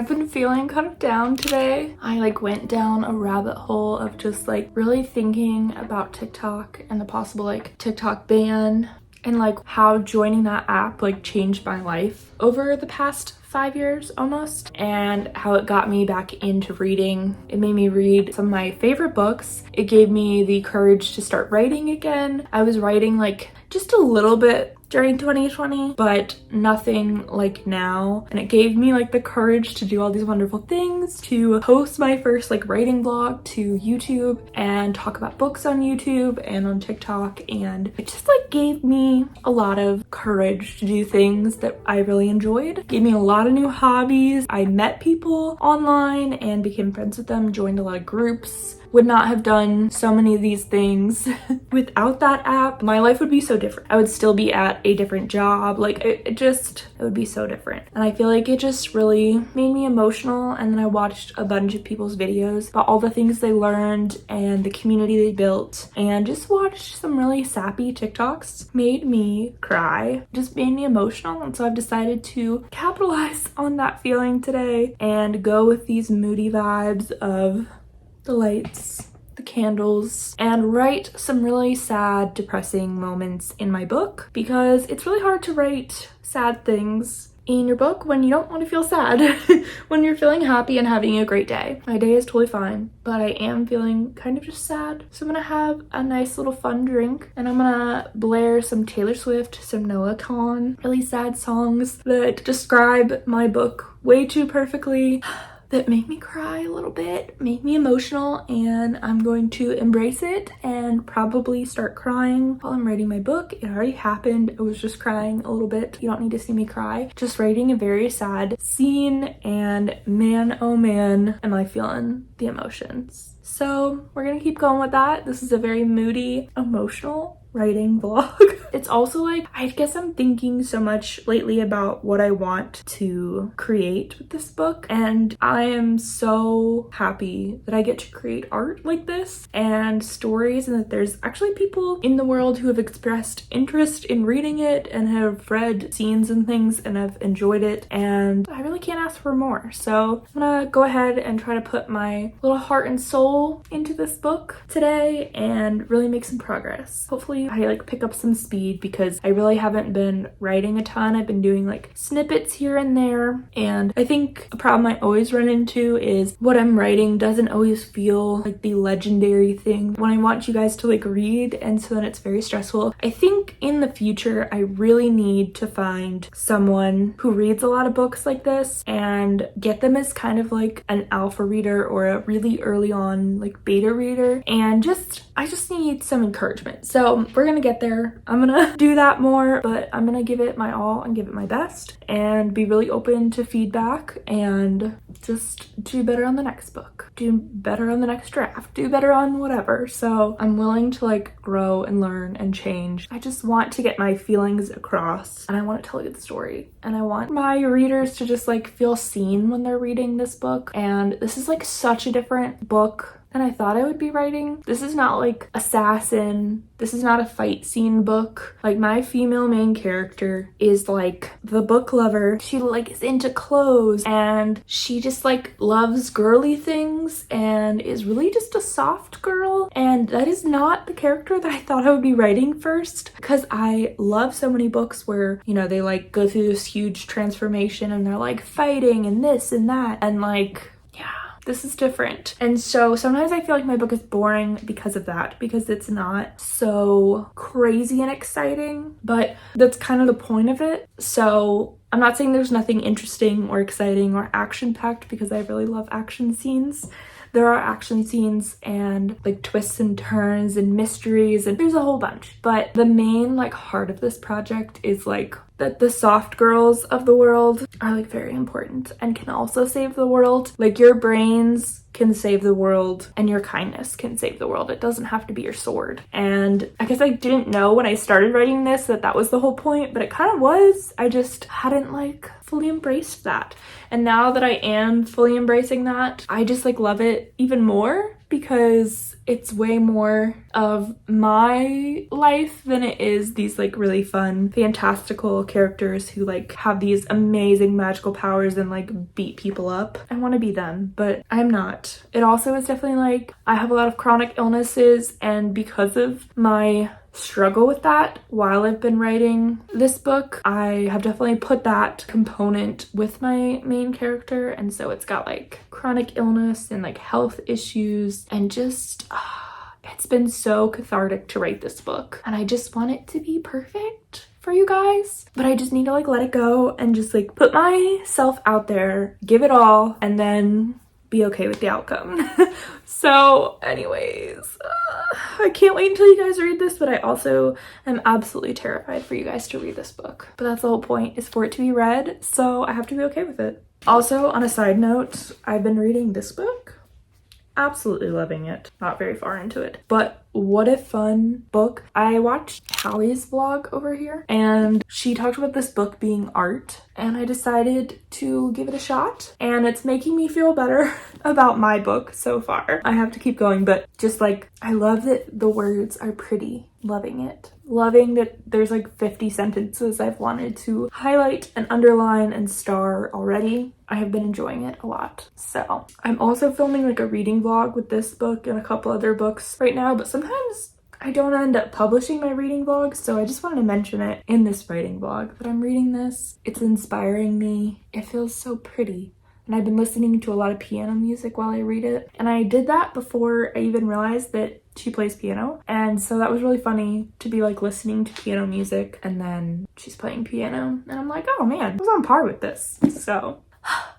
I've been feeling kind of down today. I like went down a rabbit hole of just like really thinking about TikTok and the possible like TikTok ban and like how joining that app like changed my life over the past 5 years almost, and how it got me back into reading. It made me read some of my favorite books. It gave me the courage to start writing again. I was writing like just a little bit during 2020, but nothing like now. And it gave me like the courage to do all these wonderful things, to post my first like writing blog to YouTube and talk about books on YouTube and on TikTok. And it just like gave me a lot of courage to do things that I really enjoyed. It gave me a lot of new hobbies. I met people online and became friends with them, joined a lot of groups. Would not have done so many of these things without that app. My life would be so different. I would still be at a different job. Like it would be so different. And I feel like it just really made me emotional. And then I watched a bunch of people's videos about all the things they learned and the community they built, and just watched some really sappy TikToks. Made me cry, just made me emotional. And so I've decided to capitalize on that feeling today and go with these moody vibes of the lights, the candles, and write some really sad, depressing moments in my book, because it's really hard to write sad things in your book when you don't want to feel sad, when you're feeling happy and having a great day. My day is totally fine, but I am feeling kind of just sad. So I'm gonna have a nice little fun drink, and I'm gonna blare some Taylor Swift, some Noah Kahan, really sad songs that describe my book way too perfectly, that make me cry a little bit, make me emotional, and I'm going to embrace it and probably start crying while I'm writing my book. It already happened. I was just crying a little bit. You don't need to see me cry. Just writing a very sad scene, and man, oh man, am I feeling the emotions. So we're gonna keep going with that. This is a very moody, emotional writing vlog. It's also like, I guess I'm thinking so much lately about what I want to create with this book, and I am so happy that I get to create art like this and stories, and that there's actually people in the world who have expressed interest in reading it and have read scenes and things and have enjoyed it, and I really can't ask for more. So I'm gonna go ahead and try to put my little heart and soul into this book today and really make some progress. Hopefully I like pick up some speed, because I really haven't been writing a ton. I've been doing like snippets here and there, and I think a problem I always run into is what I'm writing doesn't always feel like the legendary thing when I want you guys to like read, and so then it's very stressful. I think in the future I really need to find someone who reads a lot of books like this and get them as kind of like an alpha reader or a really early on like beta reader, and I just need some encouragement. So we're gonna get there. I'm gonna do that more, but I'm gonna give it my all and give it my best and be really open to feedback and just do better on the next book, do better on the next draft, do better on whatever. So I'm willing to like grow and learn and change. I just want to get my feelings across, and I want to tell a good story, and I want my readers to just like feel seen when they're reading this book. And this is like such a different book than I thought I would be writing. This is not like assassin. This is not a fight scene book. Like, my female main character is like the book lover. She like is into clothes, and she just like loves girly things and is really just a soft girl. And that is not the character that I thought I would be writing first, because I love so many books where, you know, they like go through this huge transformation and they're like fighting and this and that, and like, yeah, this is different. And so sometimes I feel like my book is boring because of that, because it's not so crazy and exciting, but that's kind of the point of it. So I'm not saying there's nothing interesting or exciting or action-packed, because I really love action scenes. There are action scenes and like twists and turns and mysteries, and there's a whole bunch. But the main like heart of this project is like that the soft girls of the world are like very important and can also save the world. Like, your brains can save the world and your kindness can save the world. It doesn't have to be your sword. And I guess I didn't know when I started writing this that that was the whole point, but it kind of was. I just hadn't like fully embraced that. And now that I am fully embracing that, I just like love it even more, because it's way more of my life than it is these like really fun, fantastical characters who like have these amazing magical powers and like beat people up. I want to be them, but I'm not. It also is definitely like I have a lot of chronic illnesses, and because of my struggle with that while I've been writing this book, I have definitely put that component with my main character, and so it's got like chronic illness and like health issues, and just it's been so cathartic to write this book, and I just want it to be perfect for you guys, but I just need to like let it go and just like put myself out there, give it all, and then be okay with the outcome. So anyways, I can't wait until you guys read this, but I also am absolutely terrified for you guys to read this book. But that's the whole point, is for it to be read, so I have to be okay with it. Also, on a side note, I've been reading this book. Absolutely loving it. Not very far into it, but what a fun book. I watched Hallie's vlog over here, and she talked about this book being art, and I decided to give it a shot, and it's making me feel better about my book so far. I have to keep going, but just like, I love that the words are pretty. Loving it. Loving that there's like 50 sentences I've wanted to highlight and underline and star already. I have been enjoying it a lot. So I'm also filming like a reading vlog with this book and a couple other books right now, but sometimes I don't end up publishing my reading vlogs, so I just wanted to mention it in this writing vlog that I'm reading this. It's inspiring me. It feels so pretty. And I've been listening to a lot of piano music while I read it. And I did that before I even realized that she plays piano. And so that was really funny to be like listening to piano music and then she's playing piano. And I'm like, oh man, I was on par with this. So,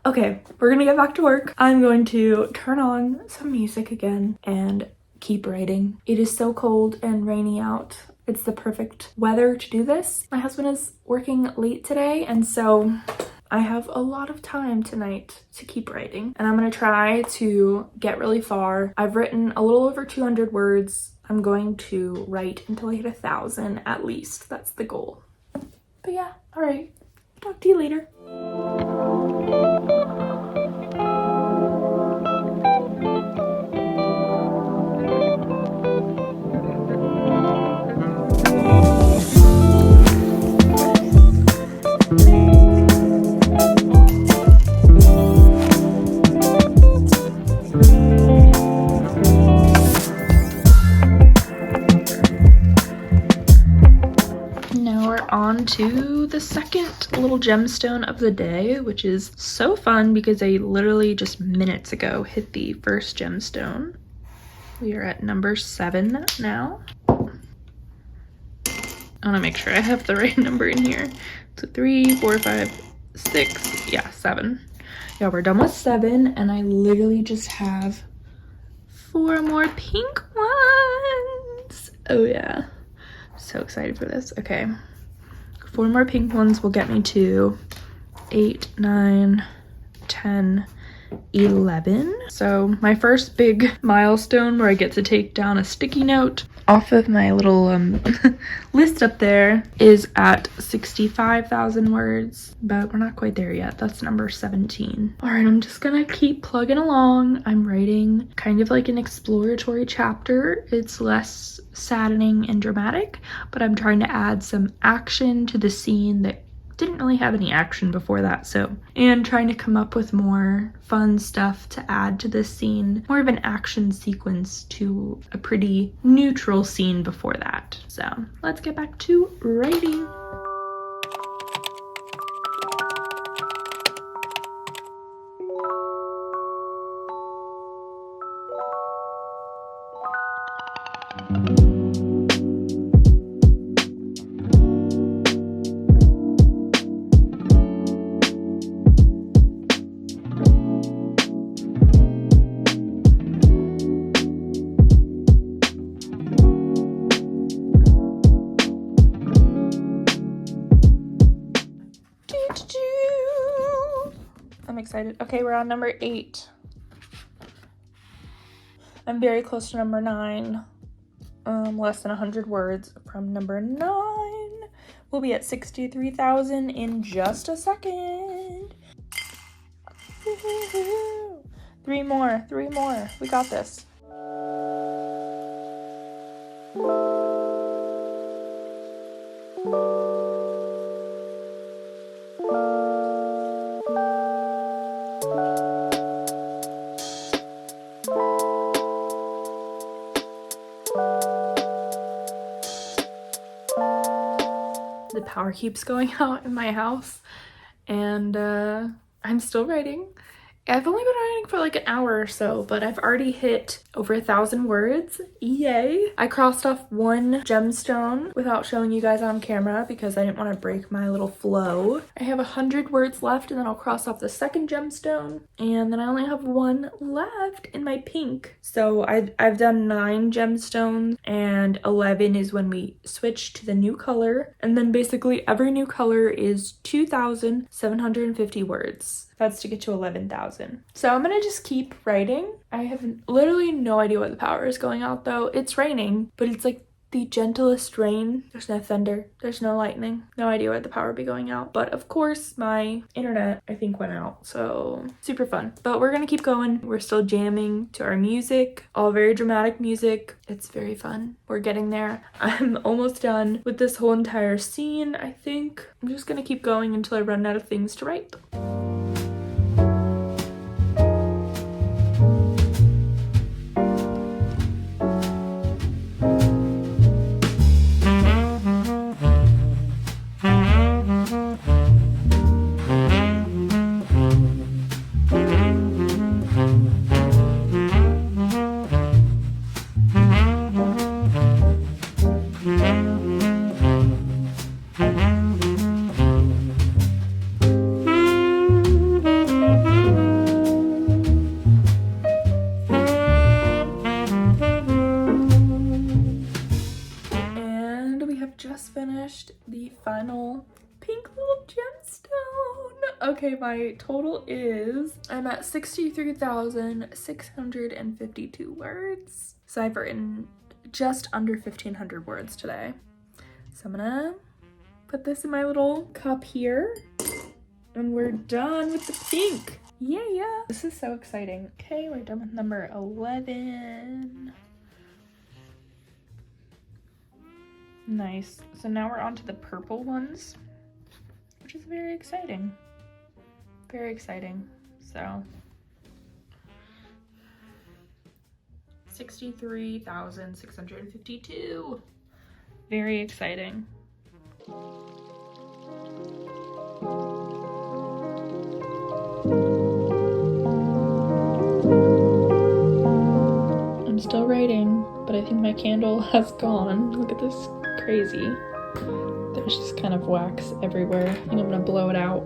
okay, we're gonna get back to work. I'm going to turn on some music again and keep writing. It is so cold and rainy out. It's the perfect weather to do this. My husband is working late today, and so I have a lot of time tonight to keep writing, and I'm gonna try to get really far. I've written a little over 200 words. I'm going to write until I hit 1,000 at least. That's the goal. But yeah, all right. Talk to you later. On to the second little gemstone of the day, which is so fun because I literally just minutes ago hit the first gemstone. We are at number 7 now. I want to make sure I have the right number in here. So 3, 4, 5, 6, yeah, 7. Yeah, we're done with 7, and I literally just have 4 more pink ones. Oh yeah, so excited for this. Okay. 4 more pink ones will get me to 8, 9, 10, 11. So my first big milestone where I get to take down a sticky note off of my little list up there is at 65,000 words, but we're not quite there yet. That's number 17. All right, I'm just gonna keep plugging along. I'm writing kind of like an exploratory chapter. It's less saddening and dramatic, but I'm trying to add some action to the scene that didn't really have any action before that, and trying to come up with more fun stuff to add to this scene, more of an action sequence to a pretty neutral scene before that. So let's get back to writing. I'm excited. Okay, we're on number 8. I'm very close to number 9. Less than 100 words from number 9. We'll be at 63,000 in just a second. 3 more. We got this. The power keeps going out in my house, and I'm still writing. I've only been writing for like an hour or so, but I've already hit over 1,000 words. Yay! I crossed off one gemstone without showing you guys on camera because I didn't want to break my little flow. I have 100 words left, and then I'll cross off the second gemstone, and then I only have one left in my pink. So I've done 9 gemstones, and 11 is when we switch to the new color, and then basically every new color is 2,750 words. That's to get to 11,000. So I'm gonna just keep writing. I have literally no idea what the power is going out though. It's raining, but it's like the gentlest rain. There's no thunder, there's no lightning. No idea what the power would be going out. But of course my internet I think went out, so super fun. But we're gonna keep going. We're still jamming to our music, all very dramatic music. It's very fun. We're getting there. I'm almost done with this whole entire scene, I think. I'm just gonna keep going until I run out of things to write. Finished the final pink little gemstone. Okay, my total is I'm at 63,652 words. So I've written just under 1,500 words today. So I'm gonna put this in my little cup here, and we're done with the pink. Yeah. This is so exciting. Okay, we're done with number 11. Nice. So now we're on to the purple ones, which is very exciting. Very exciting. So 63,652. Very exciting. I'm still writing, but I think my candle has gone. Look at this. Crazy. There's just kind of wax everywhere. I think I'm gonna blow it out.